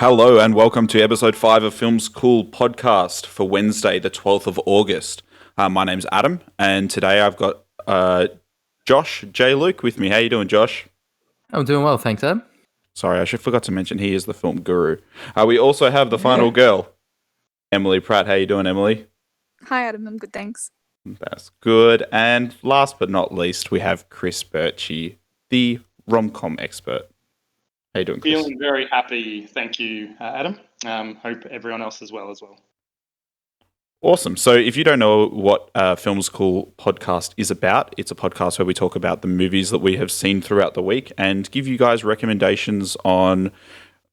Hello and welcome to episode 5 of Film's Cool podcast for Wednesday, the 12th of August. My name's Adam, and today I've got Josh J. Luke with me. How you doing, Josh? I'm doing well, thanks, Adam. Sorry, I forgot to mention he is the film guru. We also have the final girl, Emily Pratt. How you doing, Emily? Hi, Adam. I'm good, thanks. That's good. And last but not least, we have Kris Birchie, the rom-com expert. How you doing, Kris? Feeling very happy, thank you, Adam. Hope everyone else as well. Awesome. So if you don't know what Film's Cool podcast is about, it's a podcast where we talk about the movies that we have seen throughout the week and give you guys recommendations on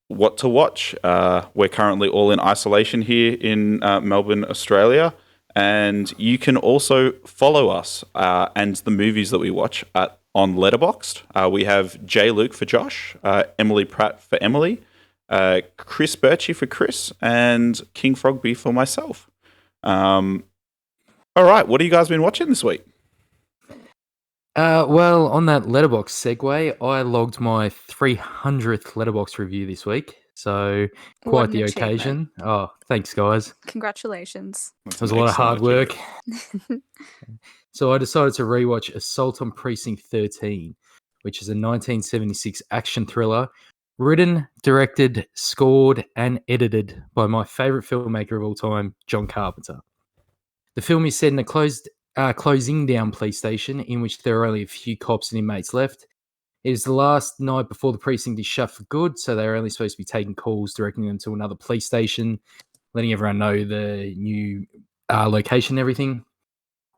what to watch. We're currently all in isolation here in Melbourne, Australia, and you can also follow us and the movies that we watch on Letterboxd. We have J. Luke for Josh, Emily Pratt for Emily, Kris Birchie for Kris, and King Frogby for myself. All right, what have you guys been watching this week? Well, on that Letterboxd segue, I logged my 300th Letterboxd review this week, so quite the occasion. Oh, thanks, guys. Congratulations. It was a lot of hard work. So I decided to rewatch Assault on Precinct 13, which is a 1976 action thriller written, directed, scored, and edited by my favourite filmmaker of all time, John Carpenter. The film is set in a closing down police station in which there are only a few cops and inmates left. It is the last night before the precinct is shut for good, so they're only supposed to be taking calls, directing them to another police station, letting everyone know the new location and everything.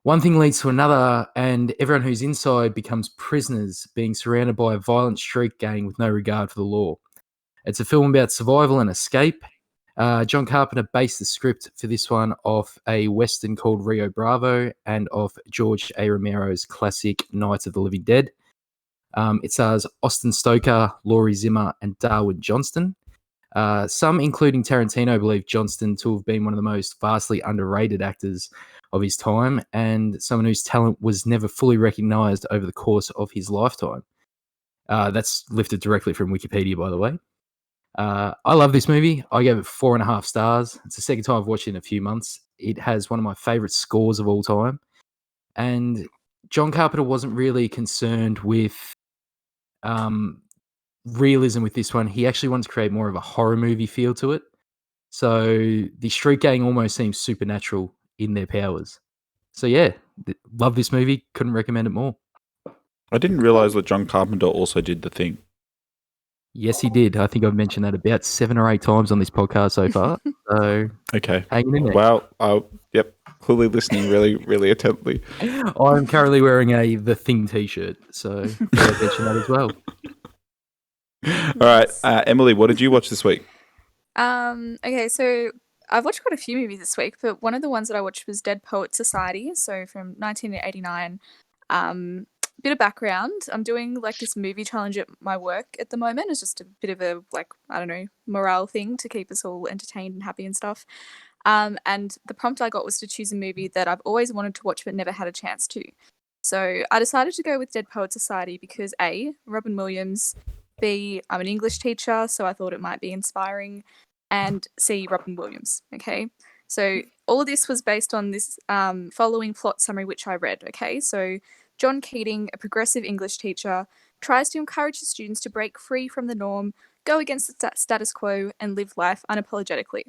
One thing leads to another, and everyone who's inside becomes prisoners, being surrounded by a violent street gang with no regard for the law. It's a film about survival and escape. John Carpenter based the script for this one off a western called Rio Bravo and off George A. Romero's classic Night of the Living Dead. It stars Austin Stoker, Laurie Zimmer, and Darwin Johnston. Some, including Tarantino, believe Johnston to have been one of the most vastly underrated actors of his time and someone whose talent was never fully recognised over the course of his lifetime. That's lifted directly from Wikipedia, by the way. I love this movie. I gave it 4.5 stars. It's the second time I've watched it in a few months. It has one of my favourite scores of all time. And John Carpenter wasn't really concerned with realism with this one. He actually wanted to create more of a horror movie feel to it. So the street gang almost seems supernatural in their powers. So yeah, love this movie. Couldn't recommend it more. I didn't realise that John Carpenter also did The Thing. Yes, he did. I think I've mentioned that about 7 or 8 times on this podcast so far. So okay, hanging in there. Wow. Yep, clearly listening really, really intently. I'm currently wearing a The Thing t-shirt, so I'll mention that as well. All right, Emily, what did you watch this week? Okay, so I've watched quite a few movies this week, but one of the ones that I watched was Dead Poets Society, so from 1989. Bit of background, I'm doing like this movie challenge at my work at the moment. It's just a bit of a, like, I don't know, morale thing to keep us all entertained and happy and stuff. And the prompt I got was to choose a movie that I've always wanted to watch but never had a chance to. So I decided to go with Dead Poets Society because A, Robin Williams, B, I'm an English teacher, so I thought it might be inspiring, and C, Robin Williams, okay? So all of this was based on this following plot summary which I read, okay? So John Keating, a progressive English teacher, tries to encourage his students to break free from the norm, go against the status quo, and live life unapologetically.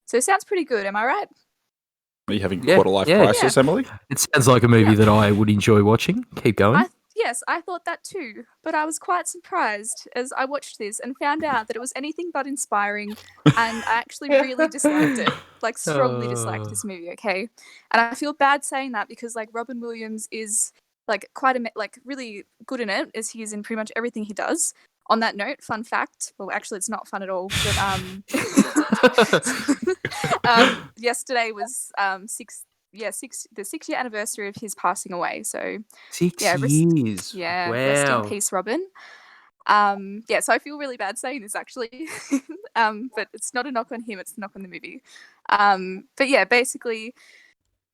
So it sounds pretty good, am I right? Are you having quarter-life crisis, Emily? It sounds like a movie that I would enjoy watching. Keep going. Yes, I thought that too, but I was quite surprised as I watched this and found out that it was anything but inspiring, and I actually really disliked it, like strongly disliked this movie, okay? And I feel bad saying that because like Robin Williams is like quite really good in it, as he is in pretty much everything he does. On that note, fun fact, well actually it's not fun at all, but yesterday was the 6-year anniversary of his passing away. So 6 years. Wow. Rest in peace, Robin. So I feel really bad saying this actually, but it's not a knock on him; it's a knock on the movie. But yeah, basically,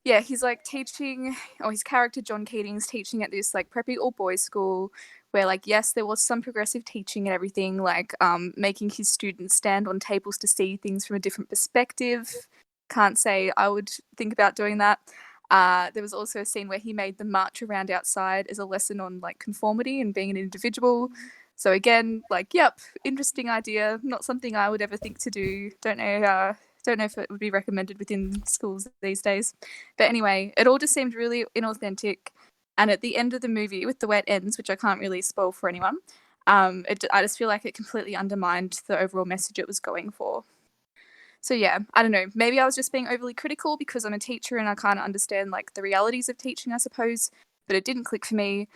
he's like teaching, or his character John Keating's teaching at this like preppy all boys school where like, yes, there was some progressive teaching and everything, like making his students stand on tables to see things from a different perspective. Can't say I would think about doing that. There was also a scene where he made them march around outside as a lesson on like conformity and being an individual. So again, like, yep, interesting idea. Not something I would ever think to do. Don't know if it would be recommended within schools these days. But anyway, it all just seemed really inauthentic. And at the end of the movie, with the way it ends, which I can't really spoil for anyone, I just feel like it completely undermined the overall message it was going for. So yeah, I don't know. Maybe I was just being overly critical because I'm a teacher and I kind of understand like the realities of teaching, I suppose. But it didn't click for me.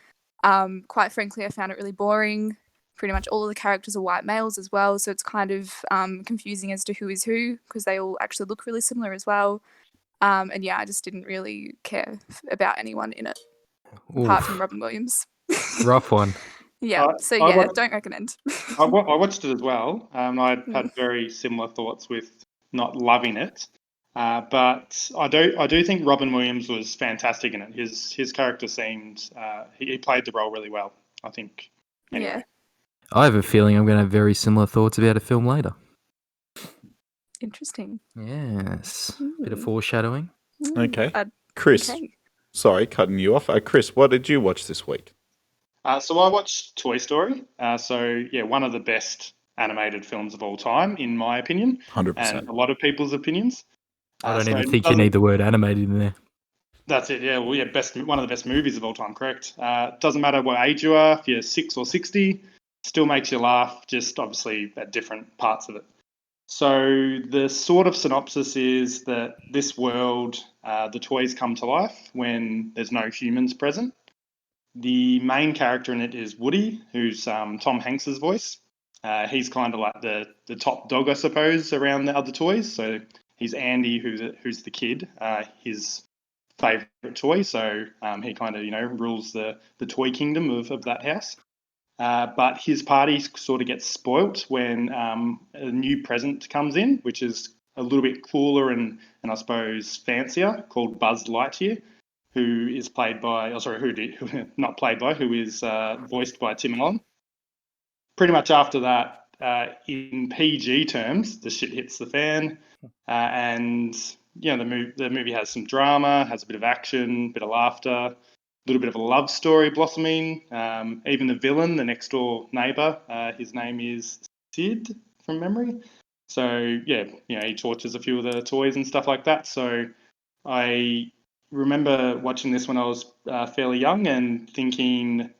Quite frankly, I found it really boring. Pretty much all of the characters are white males as well, so it's kind of confusing as to who is who because they all actually look really similar as well. And yeah, I just didn't really care about anyone in it apart from Robin Williams. Rough one. Yeah, so yeah, don't recommend. I watched it as well. I had very similar thoughts with not loving it, but I do think Robin Williams was fantastic in it. His character seemed he played the role really well, I think. Anyway. Yeah. I have a feeling I'm going to have very similar thoughts about a film later. Interesting. Yes. Bit of foreshadowing. Okay. Kris, sorry, cutting you off. Kris, what did you watch this week? So I watched Toy Story. One of the best animated films of all time, in my opinion. 100%. And a lot of people's opinions. I don't even think you need the word animated in there. That's it, yeah. Well, yeah, one of the best movies of all time, correct. Doesn't matter what age you are, if you're 6 or 60, still makes you laugh, just obviously at different parts of it. So the sort of synopsis is that this world, the toys come to life when there's no humans present. The main character in it is Woody, who's Tom Hanks's voice. He's kind of like the top dog, I suppose, around the other toys. So he's Andy, who's the kid, his favourite toy. So he kind of, rules the toy kingdom of that house. But his party sort of gets spoilt when a new present comes in, which is a little bit cooler and I suppose fancier, called Buzz Lightyear, who is played by, who is voiced by Tim Allen. Pretty much after that, in PG terms, the shit hits the fan, and the movie has some drama, has a bit of action, a bit of laughter, a little bit of a love story blossoming. Even the villain, the next door neighbour, his name is Sid from memory. So he tortures a few of the toys and stuff like that. So I remember watching this when I was fairly young and thinking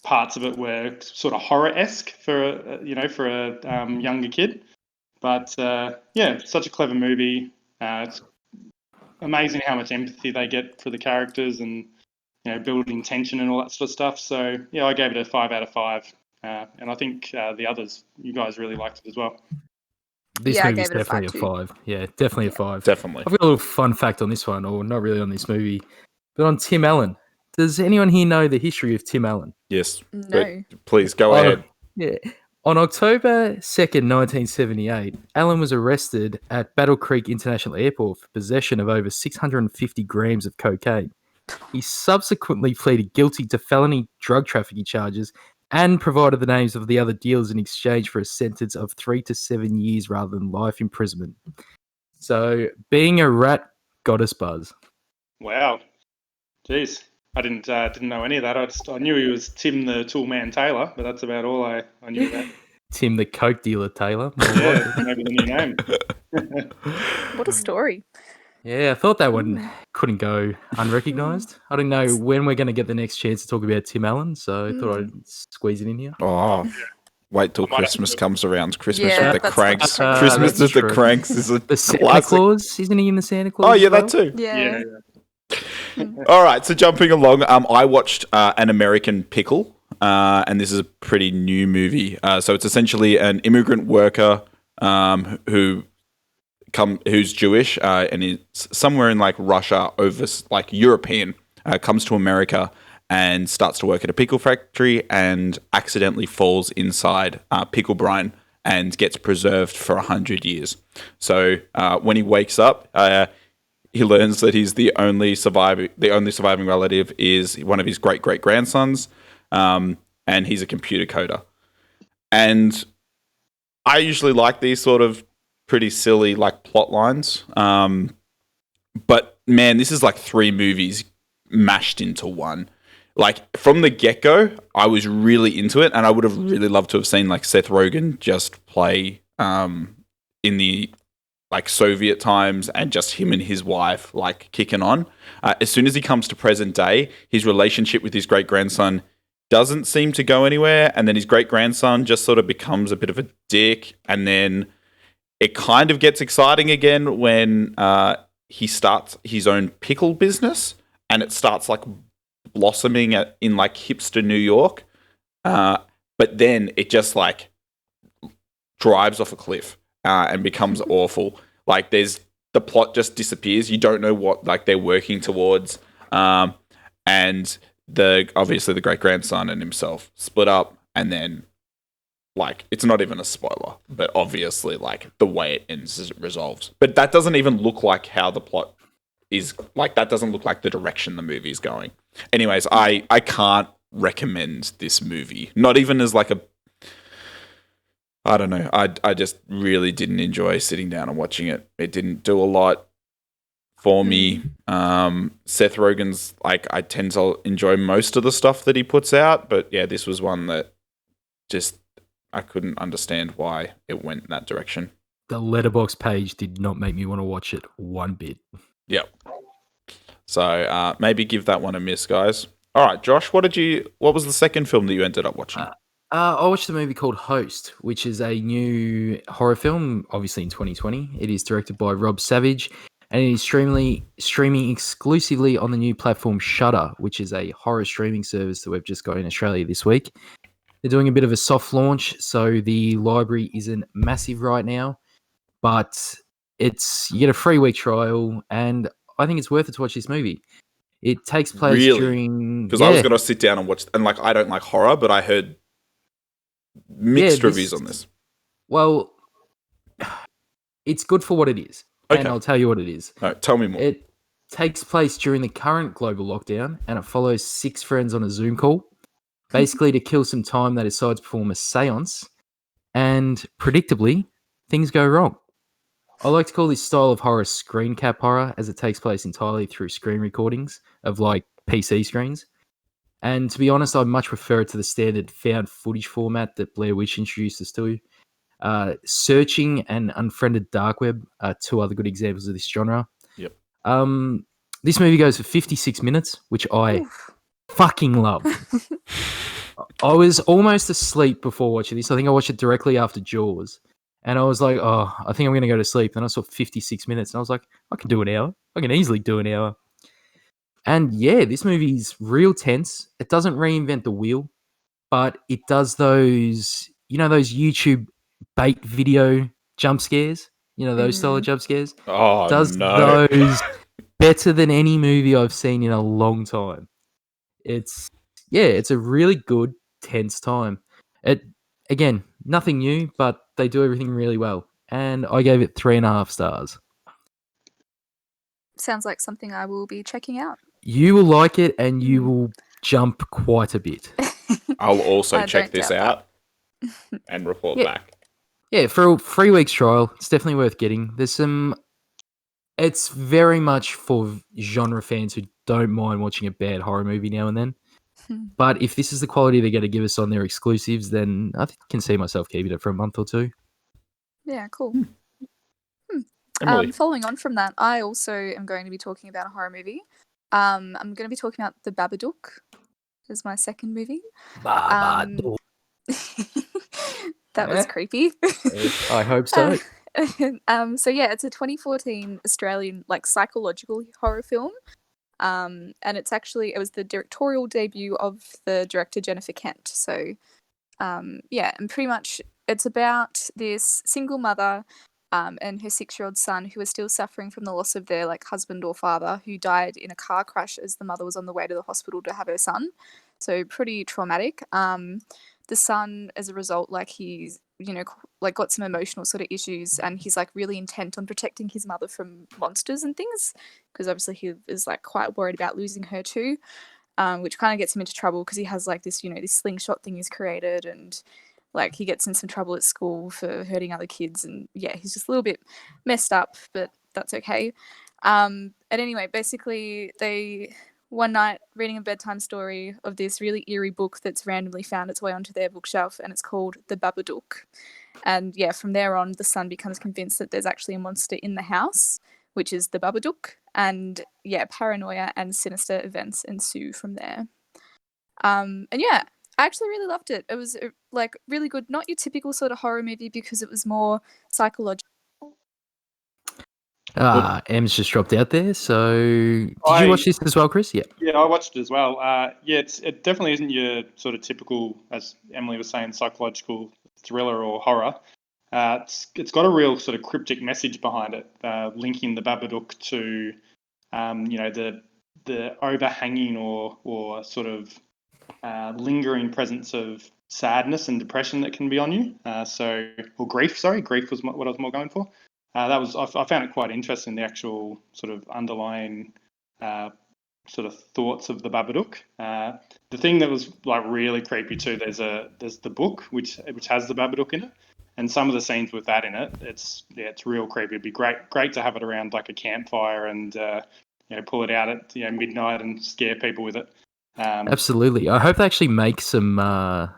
parts of it were sort of horror-esque for a younger kid. But such a clever movie. It's amazing how much empathy they get for the characters and building tension and all that sort of stuff. So I gave it a 5 out of 5, and I think the others, you guys really liked it as well. This movie's definitely a 5. Yeah, definitely a 5. Definitely. I've got a little fun fact on this one, or not really on this movie, but on Tim Allen. Does anyone here know the history of Tim Allen? Yes. No. Please go ahead. Yeah. On October 2nd, 1978, Allen was arrested at Battle Creek International Airport for possession of over 650 grams of cocaine. He subsequently pleaded guilty to felony drug trafficking charges and provided the names of the other dealers in exchange for a sentence of 3 to 7 years rather than life imprisonment. So, being a rat got us buzz. Wow. Jeez. I didn't know any of that. I knew he was Tim the Toolman Taylor, but that's about all I knew about. Tim the coke dealer Taylor. Yeah, maybe the new name. What a story. Yeah, I thought that one couldn't go unrecognised. I don't know when we're going to get the next chance to talk about Tim Allen, so I thought I'd squeeze it in here. Oh, wait till Christmas comes around. Christmas Yeah, with the that's cranks. what- Christmas that's with the true. cranks is a The Santa classic. Claus? Isn't he in the Santa Claus? Oh, yeah, as well? that too. Yeah. All right, so jumping along, I watched An American Pickle, and this is a pretty new movie. So it's essentially an immigrant worker who's Jewish and is somewhere in like Russia, over like European, comes to America and starts to work at a pickle factory and accidentally falls inside pickle brine and gets preserved for 100 years. So when he wakes up, he learns that he's the only surviving relative is one of his great-great-grandsons. and he's a computer coder. And I usually like these sort of pretty silly like plot lines. But man, this is like 3 movies mashed into one. Like from the get-go, I was really into it, and I would have really loved to have seen like Seth Rogen just play in the like Soviet times, and just him and his wife like kicking on. As soon as he comes to present day, his relationship with his great grandson doesn't seem to go anywhere, and then his great grandson just sort of becomes a bit of a dick, and then it kind of gets exciting again when he starts his own pickle business, and it starts like blossoming in like hipster New York, but then it just like drives off a cliff and becomes awful. Like the plot just disappears. You don't know what like they're working towards, and obviously the great grandson and himself split up, and then like it's not even a spoiler, but obviously like the way it ends is it resolves. But that doesn't even look like how the plot is. Like that doesn't look like the direction the movie is going. Anyways, I can't recommend this movie. Not even as like I don't know. I just really didn't enjoy sitting down and watching it. It didn't do a lot for me. Seth Rogen's like I tend to enjoy most of the stuff that he puts out, but yeah, this was one that just I couldn't understand why it went in that direction. The Letterboxd page did not make me want to watch it one bit. Yep. So maybe give that one a miss, guys. All right, Josh, what was the second film that you ended up watching? I watched a movie called Host, which is a new horror film, obviously in 2020. It is directed by Rob Savage, and it is streaming exclusively on the new platform Shudder, which is a horror streaming service that we've just got in Australia this week. They're doing a bit of a soft launch, so the library isn't massive right now, but you get a 3-week trial, and I think it's worth it to watch this movie. It takes place during... Because I was going to sit down and watch... And like I don't like horror, but I heard mixed reviews on this. Well, it's good for what it is. Okay. And I'll tell you what it is. No, tell me more. It takes place during the current global lockdown, and it follows 6 friends on a Zoom call, basically to kill some time. They decide to perform a seance, and predictably, things go wrong. I like to call this style of horror screen cap horror, as it takes place entirely through screen recordings of like PC screens. And to be honest, I much prefer it to the standard found footage format that Blair Witch introduced us to. Searching and Unfriended Dark Web are 2 other good examples of this genre. Yep. This movie goes for 56 minutes, which I fucking love. I was almost asleep before watching this. I think I watched it directly after Jaws. And I was like, oh, I think I'm going to go to sleep. And I saw 56 minutes. And I was like, I can do an hour. I can easily do an hour. And yeah, this movie's real tense. It doesn't reinvent the wheel, but it does those YouTube bait video jump scares. Those style of jump scares. Oh, does no. Those better than any movie I've seen in a long time. It's a really good, tense time. Again, nothing new, but they do everything really well. And I gave it 3.5 stars. Sounds like something I will be checking out. You will like it, and you will jump quite a bit. I'll also check this out and report back. Yeah, for a 3 weeks trial, it's definitely worth getting. It's very much for genre fans who don't mind watching a bad horror movie now and then. But if this is the quality they're going to give us on their exclusives, then I can see myself keeping it for a month or 2. Yeah, cool. Emily. Following on from that, I also am going to be talking about a horror movie. I'm going to be talking about The Babadook as my second movie. Babadook. That was creepy. I hope so. So yeah, it's a 2014 Australian psychological horror film. And it was the directorial debut of the director Jennifer Kent. So and pretty much it's about this single mother and her 6-year-old son who are still suffering from the loss of their husband or father, who died in a car crash as the mother was on the way to the hospital to have her son. So pretty traumatic. The son, as a result, he's got some emotional sort of issues, and he's really intent on protecting his mother from monsters and things, because obviously he is quite worried about losing her too. which kind of gets him into trouble because he has like this, this slingshot thing he's created, and like he gets in some trouble at school for hurting other kids, and yeah, he's just a little bit messed up, but that's okay. And anyway, basically they one night reading a bedtime story of this really eerie book that's randomly found its way onto their bookshelf, and it's called The Babadook. And yeah, from there on, the son becomes convinced that there's actually a monster in the house, which is the Babadook. And yeah, paranoia and sinister events ensue from there. And yeah, I actually really loved it. It was like really good, not your typical sort of horror movie because it was more psychological. Em's just dropped out there. So, did you watch this as well, Kris? Yeah. Yeah, I watched it as well. It definitely isn't your sort of typical, as Emily was saying, psychological thriller or horror. It's got a real sort of cryptic message behind it, linking the Babadook to, the overhanging or sort of lingering presence of sadness and depression that can be on you. Or grief. Sorry, grief was what I was more going for. I found it quite interesting, the actual sort of underlying sort of thoughts of the Babadook. The thing that was like really creepy too, there's the book which has the Babadook in it, and some of the scenes with that in it, it's real creepy. It'd be great to have it around like a campfire and pull it out at midnight and scare people with it. Absolutely. I hope they actually make some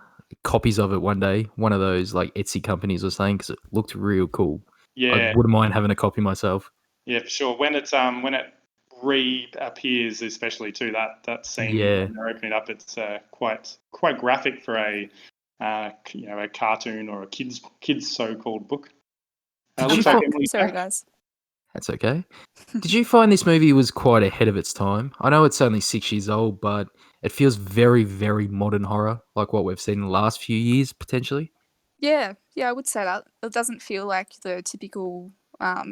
copies of it one day. One of those like Etsy companies or something, because it looked real cool. Yeah, I wouldn't mind having a copy myself. Yeah, for sure. When it reappears, especially too, that scene when they're opening it up, it's quite graphic for a cartoon or a kids so-called book. Sorry, guys. That's okay. Did you find this movie was quite ahead of its time? I know it's only 6 years old, but it feels very, very modern horror, like what we've seen in the last few years, potentially. Yeah, I would say that. It doesn't feel like the typical, I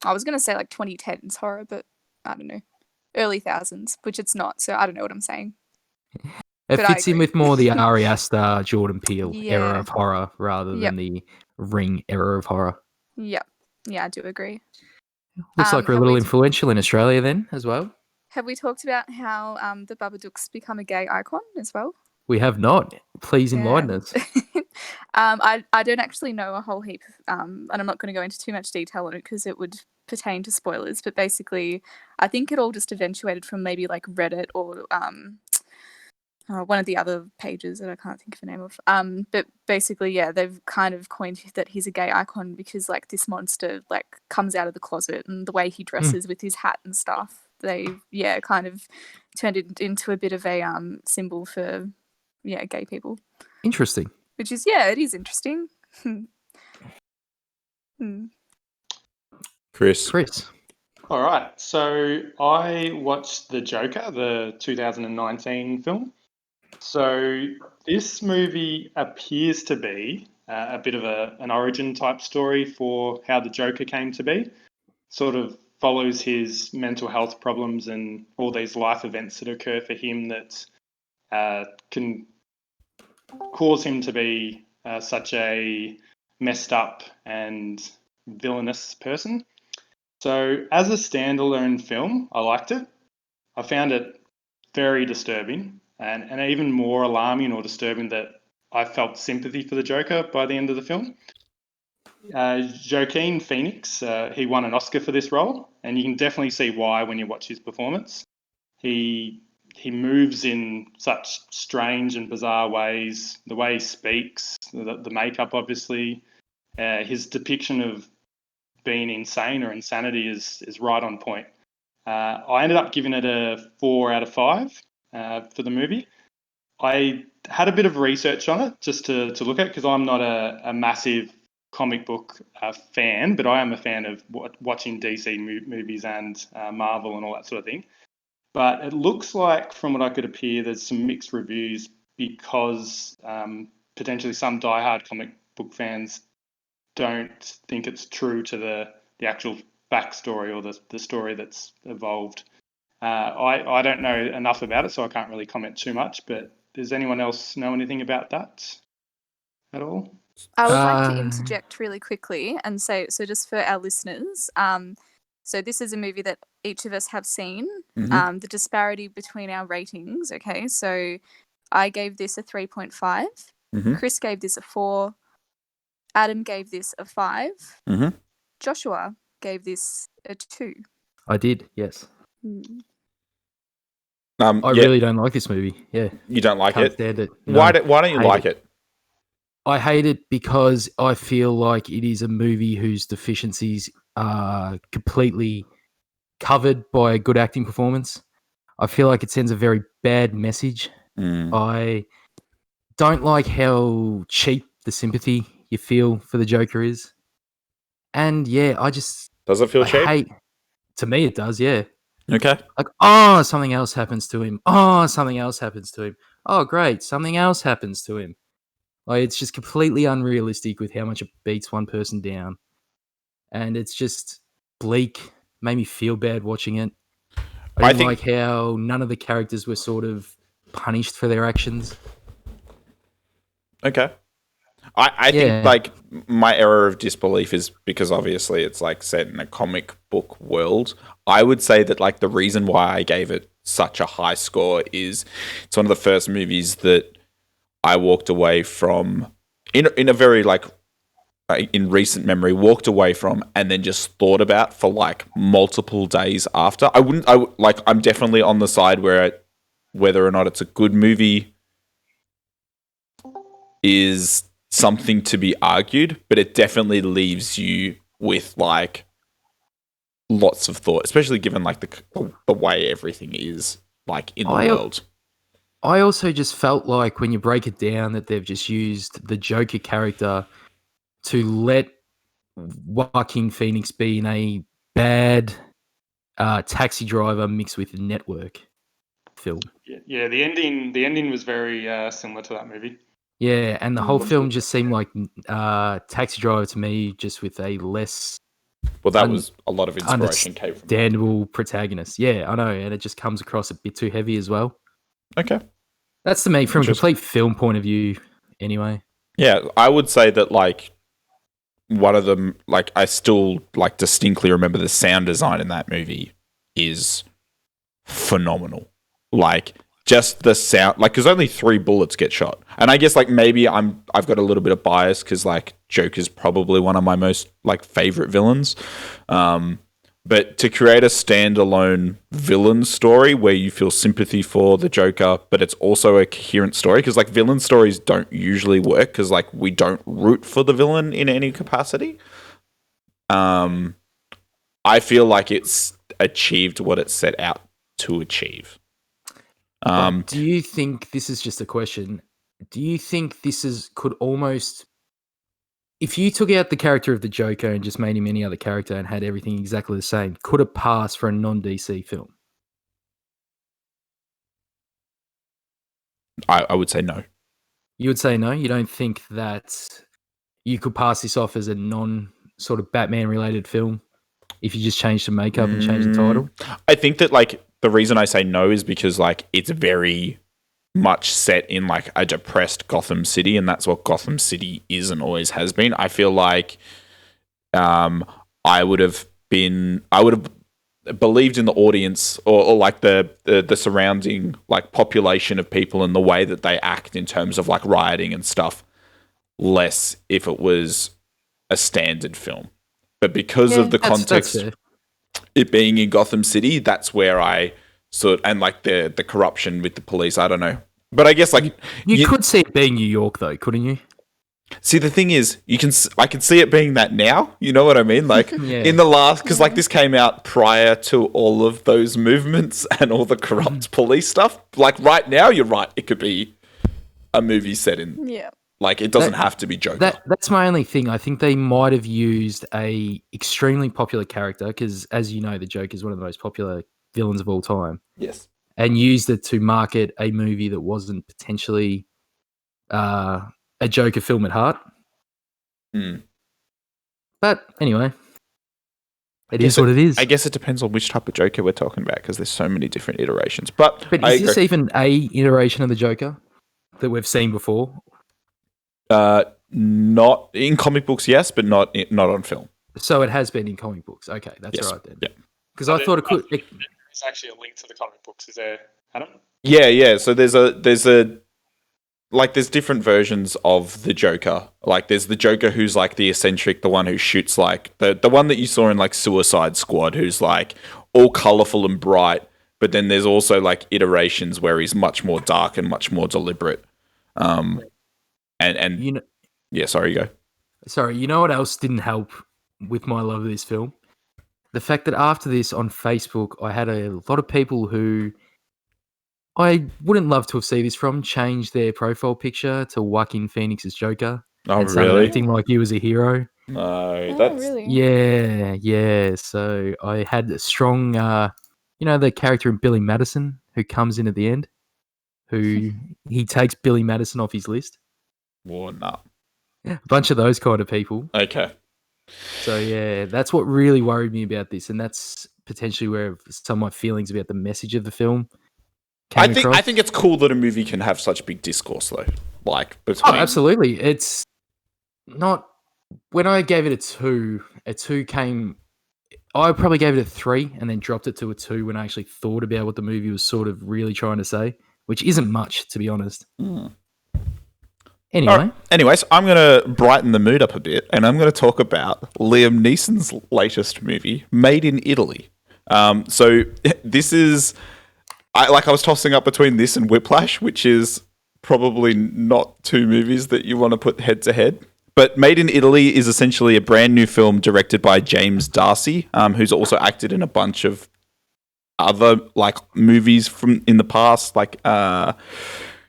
was going to say like 2010s horror, but I don't know, early thousands, which it's not, so I don't know what I'm saying. It fits in with more the Ari Aster, Jordan Peele era of horror rather than the Ring era of horror. Yep. Yeah, I do agree. Looks like we're a little influential in Australia then as well. Have we talked about how the Babadook's become a gay icon as well? We have not. Please enlighten us. I don't actually know a whole heap, and I'm not going to go into too much detail on it because it would pertain to spoilers, but basically I think it all just eventuated from maybe like Reddit or one of the other pages that I can't think of the name of. But basically, yeah, they've kind of coined that he's a gay icon because like this monster like comes out of the closet, and the way he dresses with his hat and stuff, they kind of turned it into a bit of a symbol for gay people. Interesting. Which is it is interesting. Kris. All right, so I watched The Joker, the 2019 film. So this movie appears to be a bit of an origin type story for how the Joker came to be. Sort of follows his mental health problems and all these life events that occur for him that can cause him to be such a messed up and villainous person. So as a standalone film, I liked it. I found it very disturbing and even more alarming or disturbing that I felt sympathy for the Joker by the end of the film. Joaquin Phoenix, he won an Oscar for this role, and you can definitely see why when you watch his performance. He moves in such strange and bizarre ways. The way he speaks, the makeup, obviously, his depiction of being insane or insanity is right on point. I ended up giving it a 4 out of 5 for the movie. I had a bit of research on it just to look at, because I'm not a massive comic book fan, but I am a fan of watching DC movies and Marvel and all that sort of thing. But it looks like, from what I could appear, there's some mixed reviews because potentially some diehard comic book fans don't think it's true to the actual backstory or the story that's evolved. I don't know enough about it, so I can't really comment too much, but does anyone else know anything about that at all? I would like to interject really quickly and say, so just for our listeners, so this is a movie that each of us have seen. Mhm. the disparity between our ratings. Okay, so I gave this a 3.5. Mhm. Kris gave this a 4. Adam gave this a 5. Mhm. Joshua gave this a 2. I did, yes. Hmm. I Yeah, really don't like this movie. Yeah, you don't like can't it. stand it. Why? No, Why don't you hate like it? I hate it because I feel like it is a movie whose deficiencies are completely covered by a good acting performance. I feel like it sends a very bad message. Mm. I don't like how cheap the sympathy you feel for the Joker is. And yeah, Does it feel I cheap? hate, to me it does, yeah. Okay. Like, oh, something else happens to him. Oh, something else happens to him. Oh, great, something else happens to him. Like, it's just completely unrealistic with how much it beats one person down. And it's just bleak. Made me feel bad watching it. I I didn't think like how none of the characters were sort of punished for their actions. okay. I think Yeah. like my error of disbelief is because obviously it's like set in a comic book world. I would say that like the reason why I gave it such a high score is it's one of the first movies that I walked away from in a very like in recent memory walked away from and then just thought about for like multiple days after. Like I'm definitely on the side where whether or not it's a good movie is something to be argued, but it definitely leaves you with like lots of thought, especially given like the way everything is like in the I world. I also just felt like when you break it down that they've just used the Joker character to let Joaquin Phoenix be in a bad taxi driver mixed with network film. Yeah, the ending was very similar to that movie. Yeah, and the whole Mm. film just seemed like Taxi Driver to me, just with a less Well, that was a lot of inspiration came from that. understandable protagonist. Yeah, I know, and it just comes across a bit too heavy as well. Okay. That's to me, from a Interesting. complete film point of view, anyway. Yeah, I would say that like one of them, like I still like distinctly remember the sound design in that movie is phenomenal. Like just the sound, like because only 3 bullets get shot, and I guess like maybe I've got a little bit of bias because like Joker's probably one of my most like favorite villains. But to create a standalone villain story where you feel sympathy for the Joker, but it's also a coherent story, because like villain stories don't usually work because like we don't root for the villain in any capacity. I feel like it's achieved what it set out to achieve. But do you think, this is just a question, do you think could almost, if you took out the character of the Joker and just made him any other character and had everything exactly the same, could it pass for a non-DC film? I would say no. You would say no? You don't think that you could pass this off as a non-sort of Batman-related film if you just changed the makeup and changed the title? I think that like the reason I say no is because like it's very much set in like a depressed Gotham City, and that's what Gotham City is and always has been. I feel like I would have believed in the audience or like the surrounding like population of people and the way that they act in terms of like rioting and stuff less if it was a standard film. But because of the context, that's fair. it being in Gotham City, that's where I and like the corruption with the police, I don't know. But I guess like You could see it being New York though, couldn't you? see, the thing is, I can see it being that now. You know what I mean? Like Yeah. in the last, because like this came out prior to all of those movements and all the corrupt police stuff. Like right now, you're right. It could be a movie set in. Yeah. Like it doesn't have to be Joker. That's my only thing. I think they might have used a extremely popular character because, as you know, the Joker is one of the most popular villains of all time, Yes. and used it to market a movie that wasn't potentially a Joker film at heart. Mm. But anyway, it is what it is. I guess it depends on which type of Joker we're talking about because there's so many different iterations. But is this even a iteration of the Joker that we've seen before? Not in comic books, yes, but not on film. So it has been in comic books. Okay, that's Yes. right then. Yeah. Because I thought it could. there's actually a link to the comic books. Is there, Adam? Yeah. So there's different versions of the Joker. Like there's the Joker who's like the eccentric, the one who shoots like the one that you saw in like Suicide Squad, who's like all colorful and bright. But then there's also like iterations where he's much more dark and much more deliberate. And You know, yeah, sorry, you go. sorry, you know what else didn't help with my love of this film? The fact that after this on Facebook, I had a lot of people who I wouldn't love to have seen this from change their profile picture to Joaquin Phoenix's Joker. Oh, and started really? acting like he was a hero. No, Oh, that's really? Yeah. So I had a strong, the character in Billy Madison who comes in at the end, who he takes Billy Madison off his list. well, no. A bunch of those kind of people. Okay. So yeah, that's what really worried me about this, and that's potentially where some of my feelings about the message of the film came across. I think it's cool that a movie can have such big discourse though. Like Oh, between absolutely. It's not. When I gave it a 2 came. I probably gave it a 3 and then dropped it to a 2 when I actually thought about what the movie was sort of really trying to say, which isn't much, to be honest. Anyway. All right. Anyways, I'm going to brighten the mood up a bit, and I'm going to talk about Liam Neeson's latest movie, Made in Italy. So this is, I was tossing up between this and Whiplash, which is probably not two movies that you want to put head to head. But Made in Italy is essentially a brand new film directed by James Darcy, who's also acted in a bunch of other like movies from in the past. Like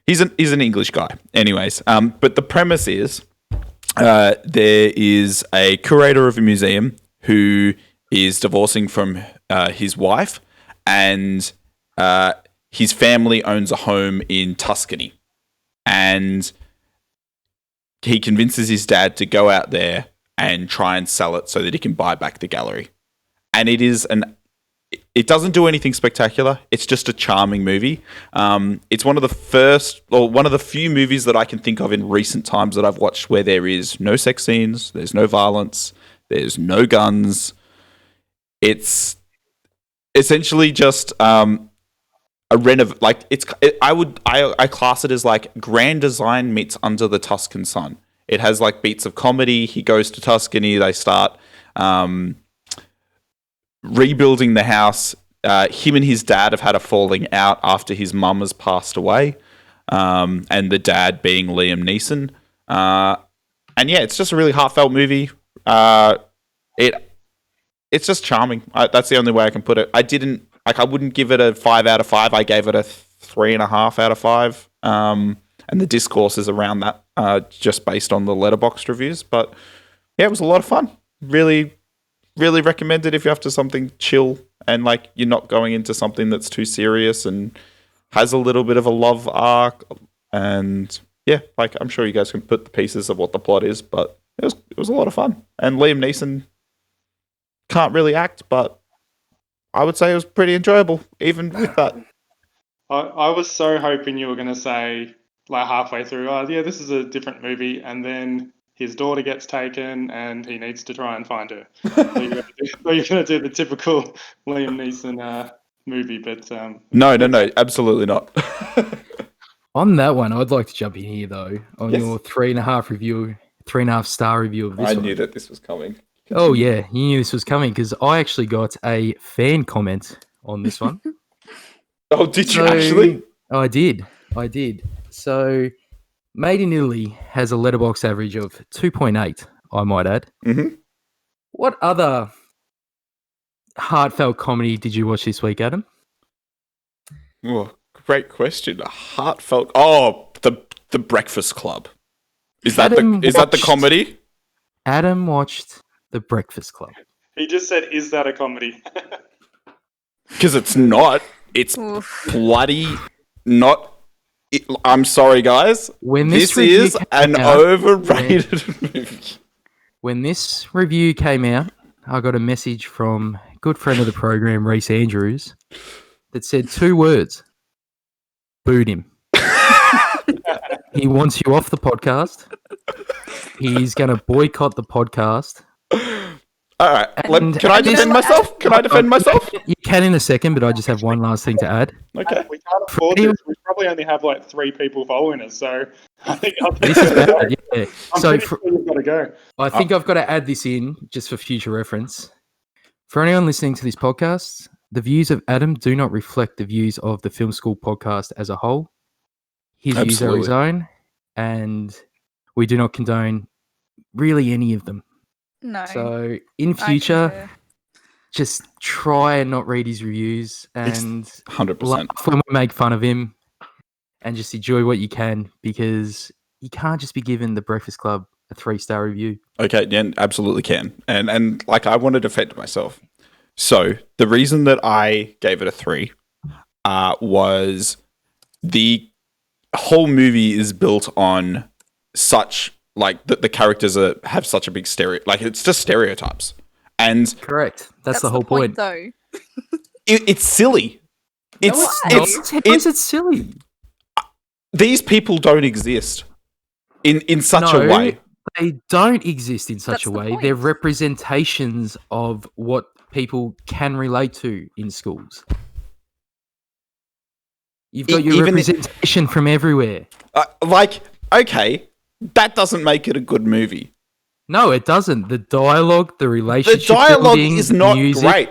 he's an English guy, anyways. But the premise is there is a curator of a museum who is divorcing from his wife, and his family owns a home in Tuscany, and he convinces his dad to go out there and try and sell it so that he can buy back the gallery. And it doesn't do anything spectacular. It's just a charming movie. It's one of the few movies that I can think of in recent times that I've watched where there is no sex scenes, there's no violence, there's no guns. It's essentially just I class it as like Grand Design meets Under the Tuscan Sun. It has like beats of comedy. He goes to Tuscany. They start rebuilding the house. Him and his dad have had a falling out after his mum has passed away, and the dad being Liam Neeson. And yeah, it's just a really heartfelt movie. It's just charming. That's the only way I can put it. I wouldn't give it a 5 out of 5. I gave it a 3.5 out of 5. And the discourse is around that, just based on the Letterboxd reviews. But yeah, it was a lot of fun. Really, really recommend it if you're after something chill and like you're not going into something that's too serious and has a little bit of a love arc. And yeah, like I'm sure you guys can put the pieces of what the plot is, but it was a lot of fun. And Liam Neeson can't really act, but I would say it was pretty enjoyable, even with that. I was so hoping you were going to say, like halfway through, oh yeah, this is a different movie, and then his daughter gets taken and he needs to try and find her. So you're going to do the typical Liam Neeson movie, but No, absolutely not. On that one, I'd like to jump in here though on Yes. your 3.5 star review of this I one. knew that this was coming. Oh yeah, you knew this was coming because I actually got a fan comment on this one. Oh, did you actually? I did. So, Made in Italy has a Letterboxd average of 2.8, I might add. Mm-hmm. What other heartfelt comedy did you watch this week, Adam? Oh, great question. A heartfelt. Oh, the Breakfast Club. Is that the comedy? Adam watched The Breakfast Club. he just said, is that a comedy? Because it's not. It's Oof. bloody not. I'm sorry, guys. When This review is came an out- overrated movie. When this review came out, I got a message from a good friend of the program, Reese Andrews, that said 2 words. Booed him. He wants you off the podcast. He's going to boycott the podcast. All right. And- Can I defend myself? Can I defend myself? You can in a second, but I just have one last thing to add. Okay. We can't afford this. We probably only have like 3 people following us, so I think This is bad. Yeah. I'm So pretty sure you've got to go. I think I've got to add this in just for future reference. For anyone listening to this podcast, the views of Adam do not reflect the views of the Film School podcast as a whole. His views are his Absolutely. own, and we do not condone really any of them. No. So in I future, concur. just try and not read his reviews and 100%. laugh when we make fun of him and just enjoy what you can, because you can't just be given The Breakfast Club a 3-star review. Okay, yeah, absolutely can. And like, I want to defend myself. So the reason that I gave it a 3 was the whole movie is built on such, like, the characters have such a big like, it's just stereotypes. And Correct. That's the whole point. though. it's silly. No, It's it's not. How is it silly? these people don't exist in such a No, way. They don't exist in such That's a the way. point. They're representations of what people can relate to in schools. You've got your Even representation from everywhere. Like, okay, that doesn't make it a good movie. No, it doesn't. The dialogue, the The relationship dialogue building, is not music. great.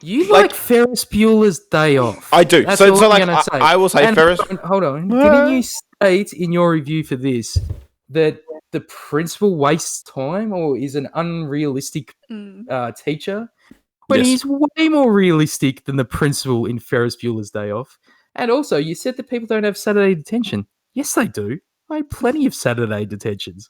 You Like- like Ferris Bueller's Day Off. I do. That's So all I'm like, gonna say. I will say And Ferris. Hold on. Didn't you state in your review for this that the principal wastes time or is an unrealistic teacher? When Yes. he's way more realistic than the principal in Ferris Bueller's Day Off. And also, you said that people don't have Saturday detention. Yes, they do. I had plenty of Saturday detentions.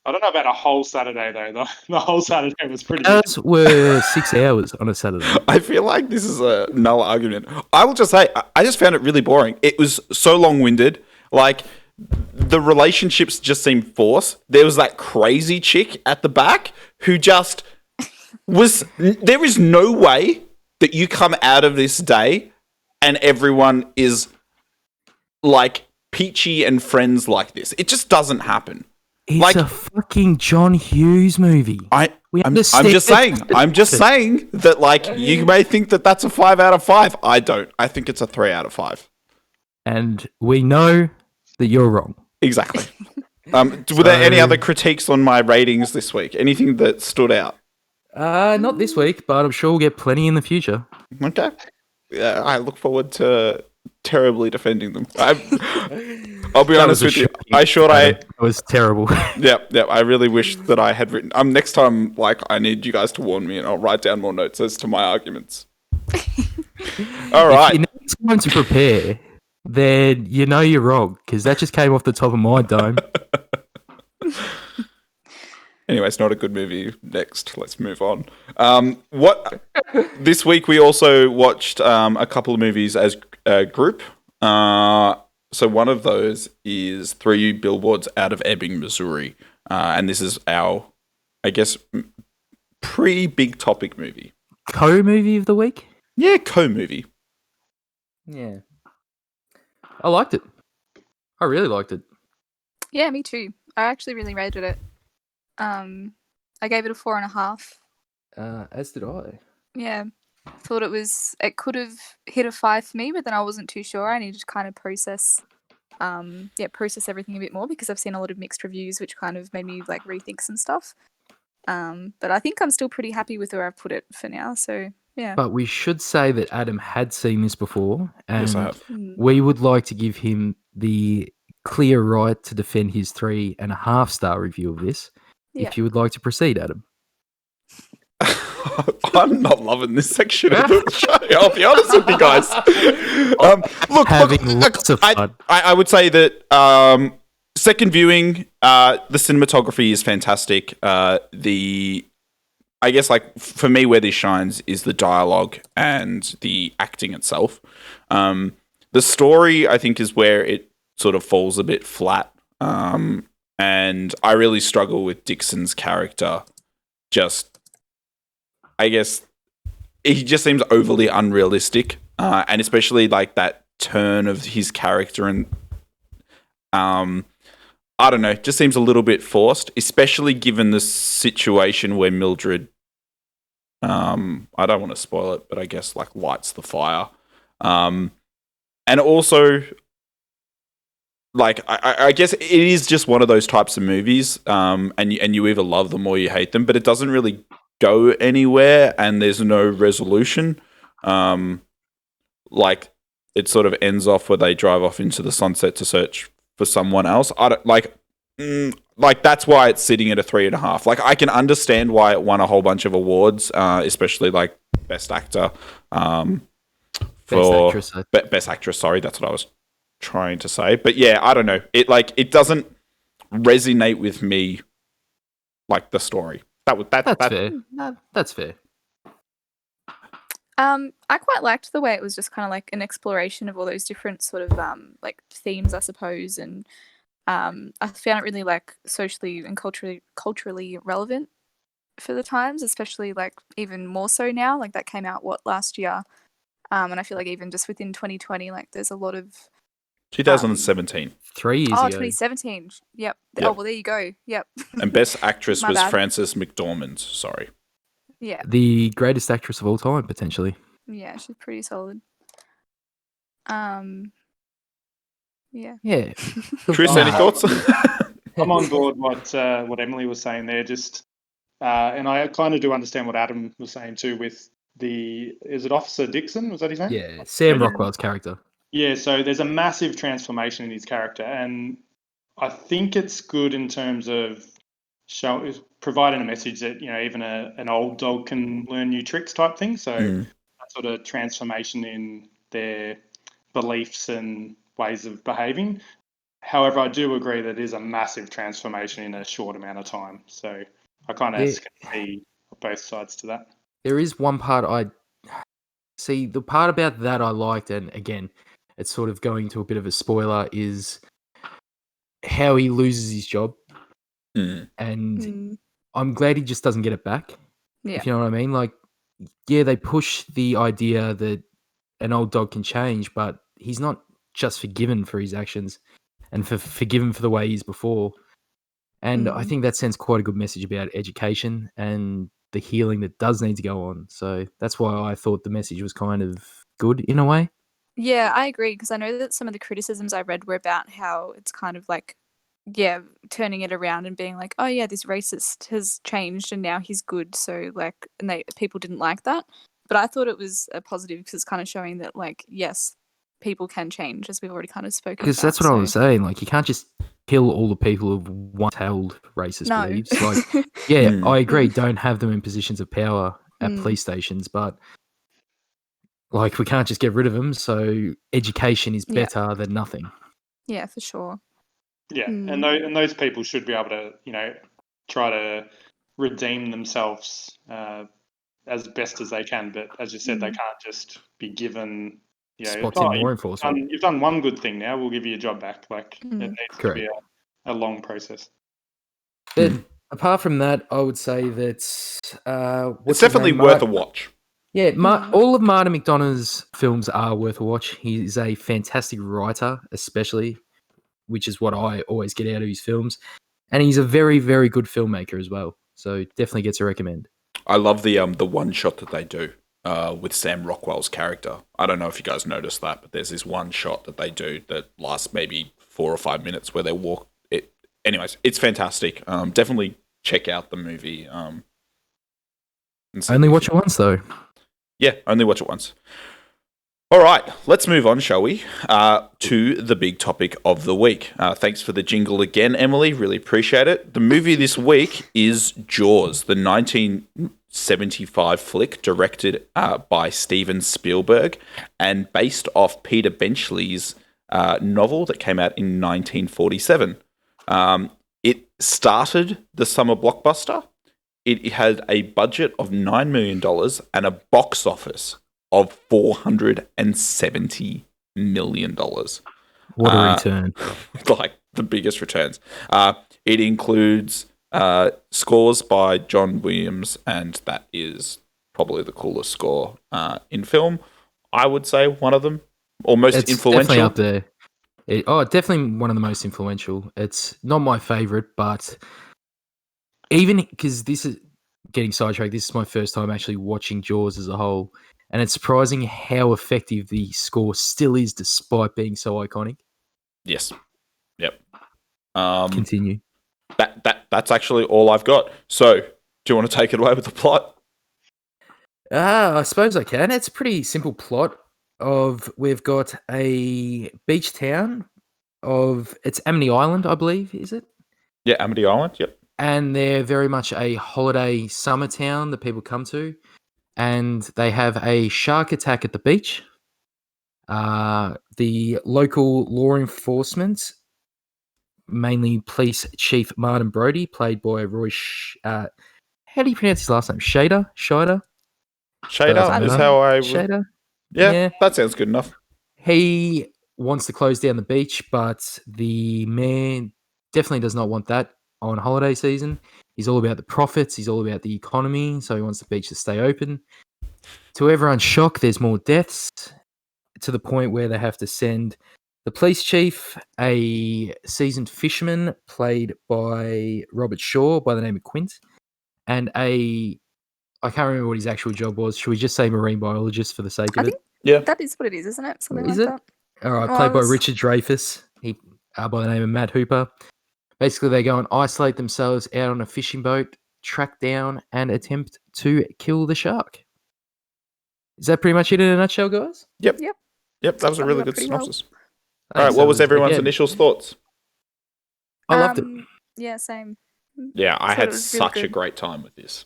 I don't know about a whole Saturday though. The whole Saturday was pretty good. Ours were 6 hours on a Saturday. I feel like this is a null argument. I will just say, I just found it really boring. It was so long-winded. Like, the relationships just seemed forced. There was that crazy chick at the back who just was... There is no way that you come out of this day and everyone is, like, peachy and friends like this. It just doesn't happen. It's Like- a fucking John Hughes movie. We I'm understand just saying. I'm just saying that, like, you may think that that's a 5 out of 5. I don't. I think it's a 3 out of 5. And we know that you're wrong. Exactly. Were there any other critiques on my ratings this week? Anything that stood out? Not this week, but I'm sure we'll get plenty in the future. Okay. Yeah, I look forward to terribly defending them. I'll be honest with you. It was terrible. Yeah. I really wish that I had written. Next time, like, I need you guys to warn me, and I'll write down more notes as to my arguments. All right. If you need time to prepare, then you know you're wrong, because that just came off the top of my dome. Anyway, it's not a good movie. Next, let's move on. This week we also watched a couple of movies as a group. So one of those is 3 Billboards Out of Ebbing, Missouri, and this is our, I guess, pre-big topic movie. Co-movie of the week? Yeah, co-movie. Yeah. I liked it. I really liked it. Yeah, me too. I actually really rated it. I gave it a 4.5. As did I. Yeah. Thought it could have hit a 5 for me, but then I wasn't too sure. I needed to kind of process everything a bit more, because I've seen a lot of mixed reviews, which kind of made me like rethink some stuff. But I think I'm still pretty happy with where I've put it for now. So yeah. But we should say that Adam had seen this before, and Yes, I have. we would like to give him the clear right to defend his 3.5-star review of this. Yeah. If you would like to proceed, Adam. I'm not loving this section of the show. I'll be honest with you guys. Having lots of fun. I would say that second viewing, the cinematography is fantastic. I guess, like, for me, where this shines is the dialogue and the acting itself. The story, I think, is where it sort of falls a bit flat. And I really struggle with Dixon's character. I guess he just seems overly unrealistic, and especially like that turn of his character, and I don't know, just seems a little bit forced, especially given the situation where Mildred I don't want to spoil it, but I guess like lights the fire. And also, like I guess it is just one of those types of movies, and you either love them or you hate them, but it doesn't really go anywhere, and there's no resolution. Like it sort of ends off where they drive off into the sunset to search for someone else. I don't like that's why it's sitting at a 3.5. Like I can understand why it won a whole bunch of awards, especially like best actor, for best actress. Sorry, that's what I was trying to say. But yeah, I don't know. It doesn't resonate with me like the story. That's fair. That's fair. I quite liked the way it was just kind of like an exploration of all those different sort of like themes, I suppose, and I found it really like socially and culturally relevant for the times, especially like even more so now. Like that came out last year, and I feel like even just within 2020, like there's a lot of 2017. 3 years ago. 2017. Yep. Oh well, there you go. Yep. And best actress was bad. Frances McDormand. Sorry. Yeah. The greatest actress of all time, potentially. Yeah, she's pretty solid. Yeah. Yeah. Kris, any thoughts? I'm on board what Emily was saying there. Just and I kind of do understand what Adam was saying too. With is it Officer Dixon? Was that his name? Yeah, Sam Rockwell's character. Yeah. So there's a massive transformation in his character, and I think it's good in terms of providing a message that even an old dog can learn new tricks type thing. So that sort of transformation in their beliefs and ways of behaving. However, I do agree that it is a massive transformation in a short amount of time. So I kind of see both sides to that. There is one part the part about that I liked, and again, it's sort of going to a bit of a spoiler, is how he loses his job. And I'm glad he just doesn't get it back. Yeah. If you know what I mean? Like, yeah, they push the idea that an old dog can change, but he's not just forgiven for his actions and forgiven for the way he is before. And I think that sends quite a good message about education and the healing that does need to go on. So that's why I thought the message was kind of good in a way. Yeah, I agree, because I know that some of the criticisms I read were about how it's kind of like, turning it around and being like, oh yeah, this racist has changed and now he's good. So like, and people didn't like that. But I thought it was a positive because it's kind of showing that like, yes, people can change, as we've already kind of spoken about. Because that's what I was saying. Like, you can't just kill all the people who've once held racist beliefs. Like, yeah, I agree. Don't have them in positions of power at police stations, but like, we can't just get rid of them. So education is better than nothing. Yeah, for sure. Yeah, and those people should be able to, try to redeem themselves as best as they can. But as you said, they can't just be given, more enforcement. You've done one good thing now. We'll give you your job back. Like it needs to be a long process. But apart from that, I would say that it's definitely worth a watch. Yeah, all of Martin McDonagh's films are worth a watch. He's a fantastic writer, especially, which is what I always get out of his films. And he's a very, very good filmmaker as well. So definitely gets a recommend. I love the one shot that they do with Sam Rockwell's character. I don't know if you guys noticed that, but there's this one shot that they do that lasts maybe 4 or 5 minutes where they walk. Anyways, it's fantastic. Definitely check out the movie. Only watch it once, though. Yeah, only watch it once. All right, let's move on, shall we, to the big topic of the week. Thanks for the jingle again, Emily. Really appreciate it. The movie this week is Jaws, the 1975 flick directed by Steven Spielberg and based off Peter Benchley's novel that came out in 1947. It started the summer blockbuster. It had a budget of $9 million and a box office of $470 million. What a return. Like the biggest returns. It includes scores by John Williams, and that is probably the coolest score in film. I would say one of them, or most influential. Definitely up there. Definitely one of the most influential. It's not my favorite, but even because getting sidetracked. This is my first time actually watching Jaws as a whole, and it's surprising how effective the score still is, despite being so iconic. Yes. Yep. Continue. That's actually all I've got. So, do you want to take it away with the plot? I suppose I can. It's a pretty simple plot. We've got a beach town it's Amity Island, I believe, is it? Yeah, Amity Island. Yep. And they're very much a holiday summer town that people come to. And they have a shark attack at the beach. The local law enforcement, mainly Police Chief Martin Brody, played by Roy. How do you pronounce his last name? Shader. Shader Doesn't is matter. how I would. Shader. Yeah, that sounds good enough. He wants to close down the beach, but the mayor definitely does not want that on holiday season. He's all about the profits. He's all about the economy. So he wants the beach to stay open. To everyone's shock, there's more deaths, to the point where they have to send the police chief, a seasoned fisherman played by Robert Shaw by the name of Quint, and I can't remember what his actual job was. Should we just say marine biologist for the sake of I it? think Yeah. that is what it is, isn't it? Something Is like it? that. All right, Well, played by I was- Richard Dreyfuss. He by the name of Matt Hooper. Basically, they go and isolate themselves out on a fishing boat, track down and attempt to kill the shark. Is that pretty much it in a nutshell, guys? Yep. That was a Summed really it up good pretty well. synopsis. All right, Thanks, what that was everyone's again, initial thoughts? I loved it. Yeah, same. Yeah, I Thought had it was really such a good. great time with this.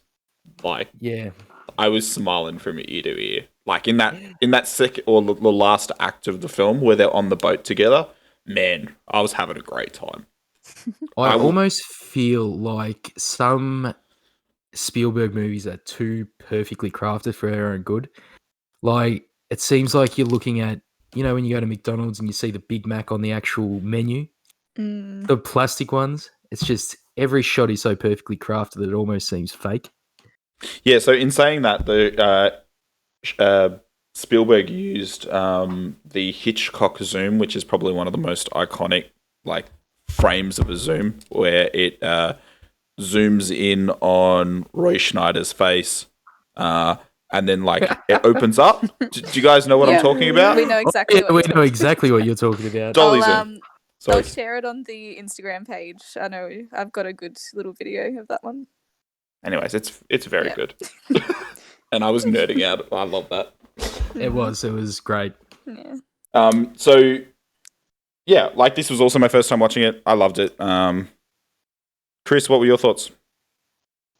Like, Yeah. I was smiling from ear to ear. Like in that second or the last act of the film where they're on the boat together, man, I was having a great time. I almost feel like some Spielberg movies are too perfectly crafted for their own good. Like, it seems like you're looking at, when you go to McDonald's and you see the Big Mac on the actual menu, the plastic ones, it's just every shot is so perfectly crafted that it almost seems fake. Yeah, so in saying that, the Spielberg used the Hitchcock zoom, which is probably one of the most iconic frames of a zoom, where it zooms in on Roy Schneider's face, and then it opens up. Do you guys know what I'm talking about? We know exactly. Yeah, we know exactly what you're talking about. Dolly I'll, zoom. I'll Sorry. share it on the Instagram page. I know I've got a good little video of that one. Anyways, it's very good, and I was nerding out. I love that. It was great. Yeah. So yeah, this was also my first time watching it. I loved it. Kris, what were your thoughts?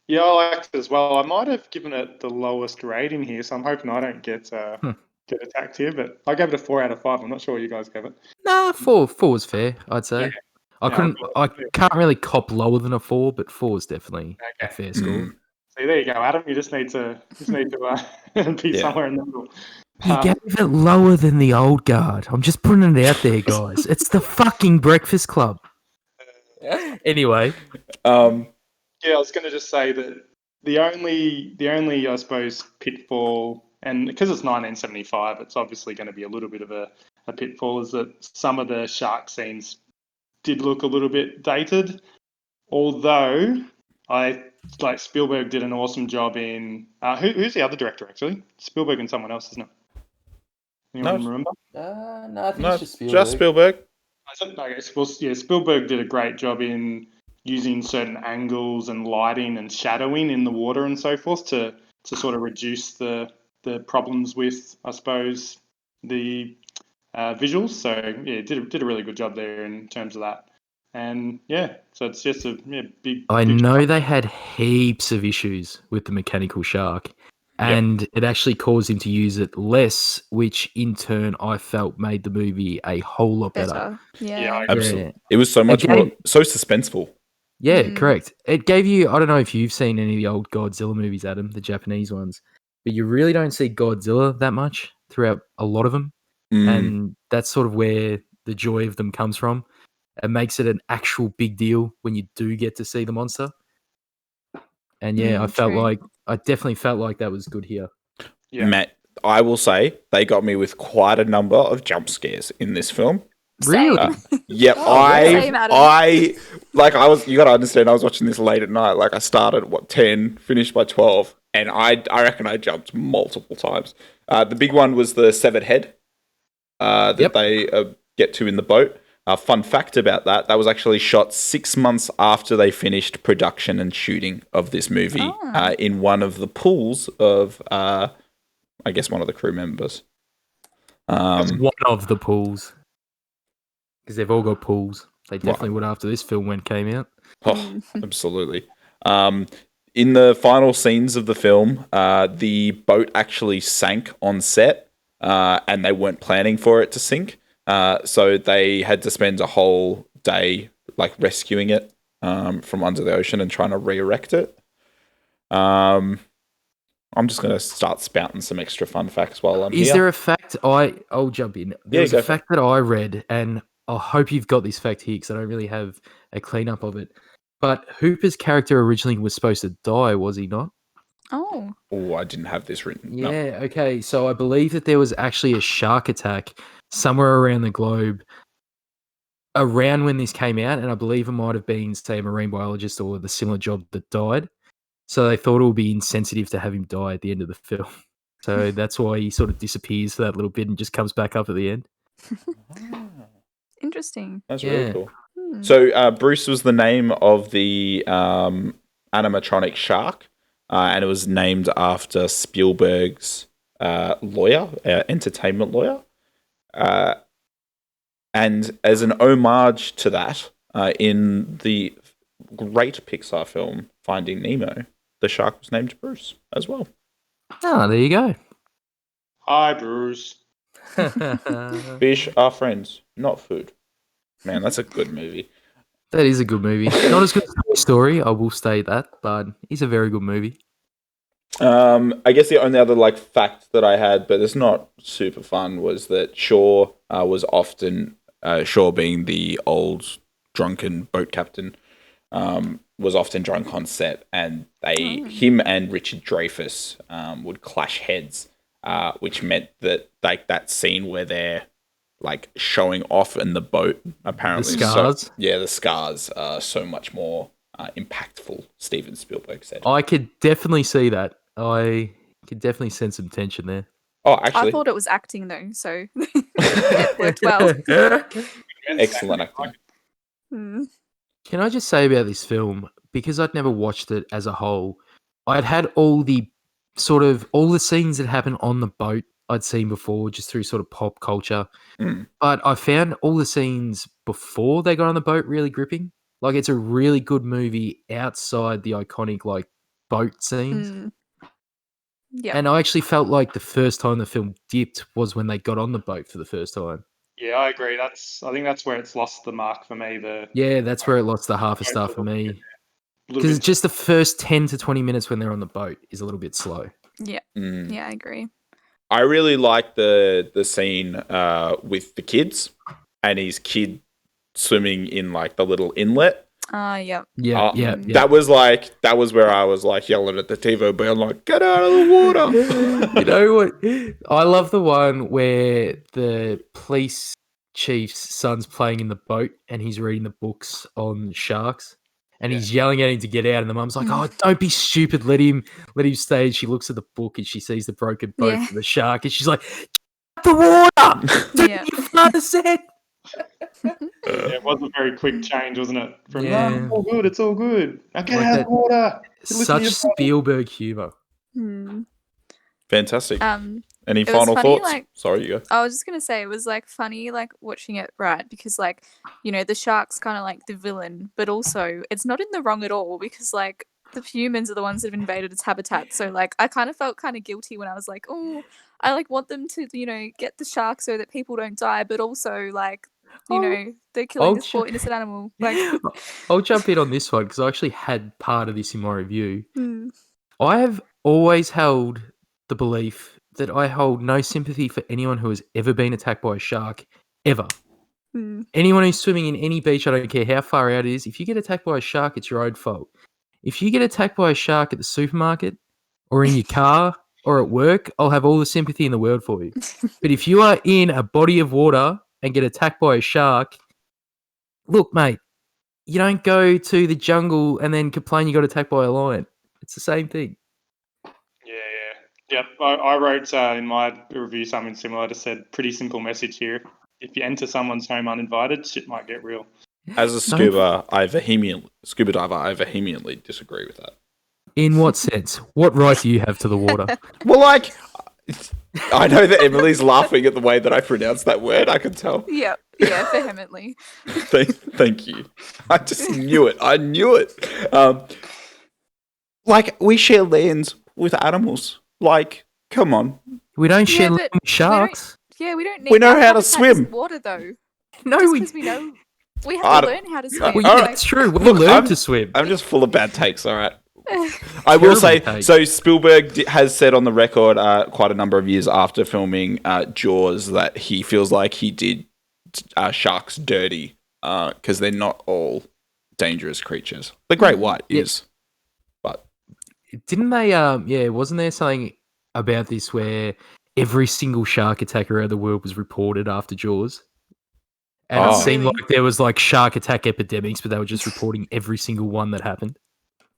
Yeah, I liked it as well. I might have given it the lowest rating here, so I'm hoping I don't get attacked here. But I gave it a 4 out of 5. I'm not sure what you guys gave it. Nah, four was fair, I'd say. Yeah. I can't really cop lower than a 4, but 4 is definitely a fair score. See, there you go, Adam. You just need to be somewhere in the middle. You gave it lower than the old guard. I'm just putting it out there, guys. It's the fucking Breakfast Club. Anyway. Yeah, I was going to just say that the only I suppose pitfall, and because it's 1975, it's obviously going to be a little bit of a pitfall, is that some of the shark scenes did look a little bit dated. Although Spielberg did an awesome job in who's the other director actually? Spielberg and someone else, isn't it? Anyone remember? No, I think No, it's just Spielberg. just Spielberg. Okay, well, yeah, Spielberg did a great job in using certain angles and lighting and shadowing in the water and so forth to sort of reduce the problems with, I suppose, the visuals. So yeah, did a really good job there in terms of that. And yeah, so it's just a big. I big know they had heaps of issues with the mechanical shark, and it actually caused him to use it less, which in turn I felt made the movie a whole lot better. Yeah. Absolutely. It was so much more so suspenseful. Yeah, correct. It gave you, I don't know if you've seen any of the old Godzilla movies, Adam, the Japanese ones, but you really don't see Godzilla that much throughout a lot of them. And that's sort of where the joy of them comes from. It makes it an actual big deal when you do get to see the monster. And yeah, I definitely felt like that was good here. Yeah. Matt, I will say they got me with quite a number of jump scares in this film. Really? Same. Yep, Oh, same, Adam. you gotta understand, I was watching this late at night. Like, I started at 10, finished by 12, and I reckon I jumped multiple times. The big one was the severed head that Yep. they get to in the boat. Fun fact about that was actually shot 6 months after they finished production and shooting of this movie in one of the pools of, I guess, one of the crew members. One of the pools. Because they've all got pools. They definitely would after this film when it came out. Oh, absolutely. In the final scenes of the film, the boat actually sank on set, and they weren't planning for it to sink. So they had to spend a whole day like rescuing it from under the ocean and trying to re-erect it. I'm just going to start spouting some extra fun facts while I'm here. Is there a fact I'll jump in. There's a fact that I read, and I hope you've got this fact here because I don't really have a cleanup of it. But Hooper's character originally was supposed to die, was he not? Oh. Oh, I didn't have this written. Yeah, No. okay. So I believe that there was actually a shark attack somewhere around the globe around when this came out, and I believe it might have been, say, a marine biologist or the similar job that died. So they thought it would be insensitive to have him die at the end of the film. So that's why he sort of disappears for that little bit and just comes back up at the end. Interesting. That's really cool. Hmm. So Bruce was the name of the animatronic shark, and it was named after Spielberg's lawyer, entertainment lawyer. And as an homage to that, in the great Pixar film Finding Nemo, the shark was named Bruce as well. Oh, there you go. Hi, Bruce. Fish are friends, not food. Man, that's a good movie. That is a good movie. Not as good as Toy Story, I will state that, but it's a very good movie. I guess the only other like fact that I had, but it's not super fun, was that Shaw was often Shaw being the old drunken boat captain, was often drunk on set, and him and Richard Dreyfuss would clash heads, which meant that like that scene where they're like showing off in the boat, apparently The scars? the scars are so much more impactful, Steven Spielberg said. I could definitely see that. I could definitely sense some tension there. Oh, actually, I thought it was acting though, so it worked well. excellent acting. Hmm. Can I just say about this film, because I'd never watched it as a whole, I'd had all the scenes that happen on the boat I'd seen before just through sort of pop culture. But I found all the scenes before they got on the boat really gripping. Like, it's a really good movie outside the iconic like boat scenes. Yeah. And I actually felt like the first time the film dipped was when they got on the boat for the first time. Yeah, I agree. I think that's where it's lost the mark for me. That's where it lost the half a star for me. Because it's just the first 10 to 20 minutes when they're on the boat is a little bit slow. Yeah. Yeah, I agree. I really like the scene with the kids and his kid swimming in like the little inlet. Yeah. That was where I was like yelling at the TV, being like, "Get out of the water!" You know what? I love the one where the police chief's son's playing in the boat and he's reading the books on sharks. And he's yelling at him to get out, and the mum's like, "Oh, don't be stupid! Let him stay." And she looks at the book and she sees the broken boat from the shark, and she's like, "The water!" Yeah. Your father said. It was a very quick change, wasn't it? From Yeah. it's all good, it's all good. Now get Like out of that- the water. Listen to Such your body. Spielberg humor. Fantastic. Any It was final funny, thoughts? like- Sorry, you go. I was just gonna say it was like funny, like watching it, right? Because like, you know, the shark's kind of like the villain, but also it's not in the wrong at all because like the humans are the ones that have invaded its habitat. So like, I kind of felt kind of guilty when I was like, oh, I like want them to, you know, get the shark so that people don't die, but also like, you know, they're killing this poor innocent animal. Like, I'll jump in on this one because I actually had part of this in my review. I have always held the belief that I hold no sympathy for anyone who has ever been attacked by a shark, ever. Anyone who's swimming in any beach, I don't care how far out it is, if you get attacked by a shark, it's your own fault. If you get attacked by a shark at the supermarket or in your car or at work, I'll have all the sympathy in the world for you. But if you are in a body of water and get attacked by a shark, look, mate, you don't go to the jungle and then complain you got attacked by a lion. It's the same thing. Yeah. Yep. I wrote in my review something similar. I just said, pretty simple message here. If you enter someone's home uninvited, shit might get real. As a scuba diver, I vehemently disagree with that. In what sense? What right do you have to the water? Well, like, I know that Emily's laughing at the way that I pronounce that word. I can tell. Yeah, vehemently. Thank you. I just knew it. I knew it. Like, we share lands with animals. Like, come on. We don't share but land with sharks. We don't need. We know our how to habitat swim. isn't water though. No, Just we. because we know, we I have to don't- learn how to swim. Well, yeah, like- that's true. We Look, learned to swim. I'm just full of bad takes, all right? I will Terrible say, take. so Spielberg has said on the record quite a number of years after filming Jaws that he feels like he did sharks dirty because they're not all dangerous creatures. The great white is, but Didn't they? Wasn't there something about this where every single shark attack around the world was reported after Jaws? And Oh. it seemed Really? like there was like shark attack epidemics, but they were just reporting every single one that happened.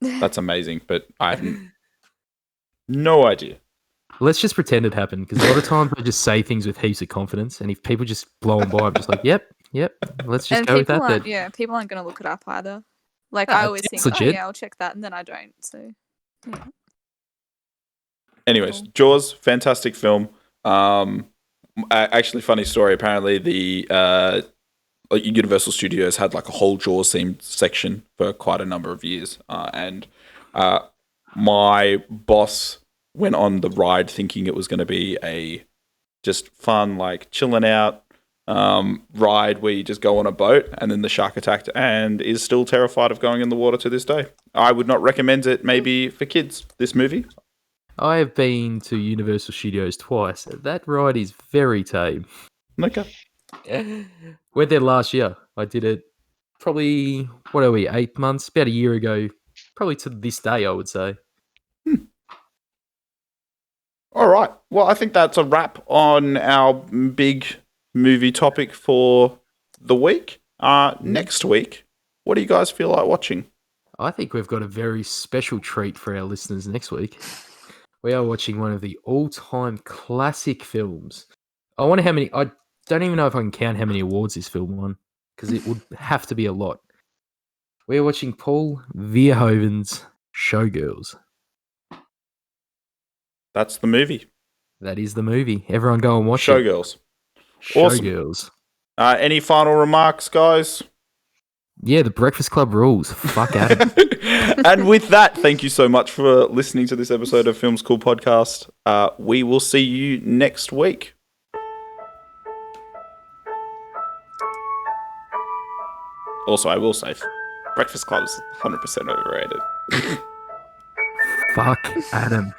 that's amazing. But I have no idea. Let's just pretend it happened because a lot of times I just say things with heaps of confidence, and if people just blow them by, I'm just like, yep. Let's just and go with people that. aren't, Then. people aren't going to look it up either. Like Ah, I always it's think, legit. yeah, I'll check that, and then I don't. So, yeah. Anyways, Cool. Jaws, fantastic film. Actually, funny story. Apparently, the Universal Studios had like a whole Jaws themed section for quite a number of years, and my boss went on the ride thinking it was going to be a just fun, like chilling out ride where you just go on a boat, and then the shark attacked, and is still terrified of going in the water to this day. I would not recommend it, maybe for kids. This movie. I have been to Universal Studios twice. That ride is very tame. Okay. Went there last year. I did it probably, what are we, 8 months? About a year ago. Probably to this day, I would say. All right. Well, I think that's a wrap on our big movie topic for the week. Next week, what do you guys feel like watching? I think we've got a very special treat for our listeners next week. We are watching one of the all-time classic films. I wonder how many... I don't even know if I can count how many awards this film won, because it would have to be a lot. We are watching Paul Verhoeven's Showgirls. That's the movie. That is the movie. Everyone go and watch it. Showgirls. Awesome. Showgirls. Any final remarks, guys? Yeah, the Breakfast Club rules. Fuck Adam. And with that, thank you so much for listening to this episode of Film School Podcast. We will see you next week. Also, I will say, Breakfast Club is 100% overrated. Fuck Adam.